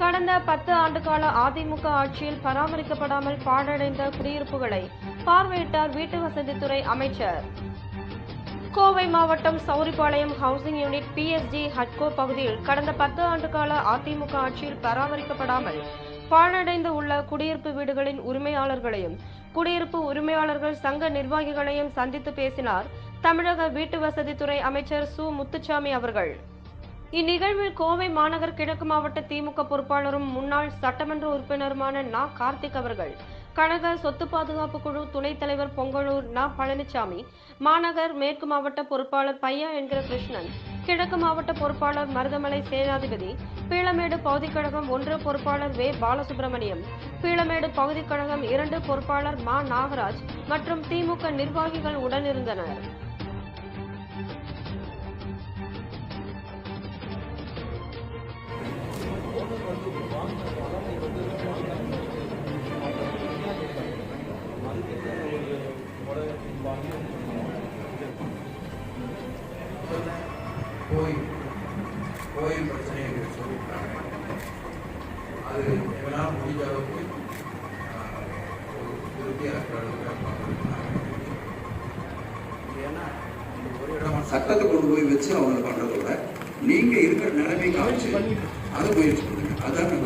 கடந்த 10 ஆண்டுகால அதிமுக ஆட்சியில் பராமரிக்கப்படாமல் பாழடைந்த குடியிருப்புகளை பார்வையிட்டார் வீட்டு வசதித்துறை அமைச்சர். கோவை மாவட்டம் சௌரிபாளையம் ஹவுசிங் யூனிட் பிஎஸ்ஜி ஹட்கோ பகுதியில் கடந்த 10 ஆண்டுகால அதிமுக ஆட்சியில் பராமரிக்கப்படாமல் பாழடைந்து உள்ள குடியிருப்பு வீடுகளின் உரிமையாளர்களையும் குடியிருப்பு உரிமையாளர்கள் சங்க நிர்வாகிகளையும் சந்தித்து பேசினார் தமிழக வீட்டு வசதித்துறை அமைச்சர் சு. முத்துசாமி அவர்கள். இந்நிகழ்வில் கோவை மாநகர் கிழக்கு மாவட்ட திமுக பொறுப்பாளரும் முன்னாள் சட்டமன்ற உறுப்பினருமான நா. கார்த்திக் அவர்கள், கழக சொத்து பாதுகாப்பு குழு துணைத் தலைவர் பொங்கலூர் நா. பழனிசாமி, மாநகர் மேற்கு மாவட்ட பொறுப்பாளர் பையா என்கிற கிருஷ்ணன், கிழக்கு மாவட்ட பொறுப்பாளர் மருதமலை சேனாதிபதி, பீளமேடு பகுதிக்கழகம் 1 பொறுப்பாளர் வே. பாலசுப்ரமணியம், பீளமேடு பகுதிக்கழகம் 2 பொறுப்பாளர் மா. நாகராஜ் மற்றும் திமுக நிர்வாகிகள் உடனிருந்தனர். கோயில் பிரச்சனை சொல்லியிருக்காங்க. அது எங்களால் முடிஞ்ச அளவுக்கு திருப்தியாக ஏன்னா ஒரு இடம் சட்டத்தை கொண்டு போய் வச்சு அவங்க பண்றதை விட நீங்க இருக்கிற நிலைமை காமிச்சு அதை முயற்சி பண்ணுங்க. அதான்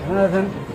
Another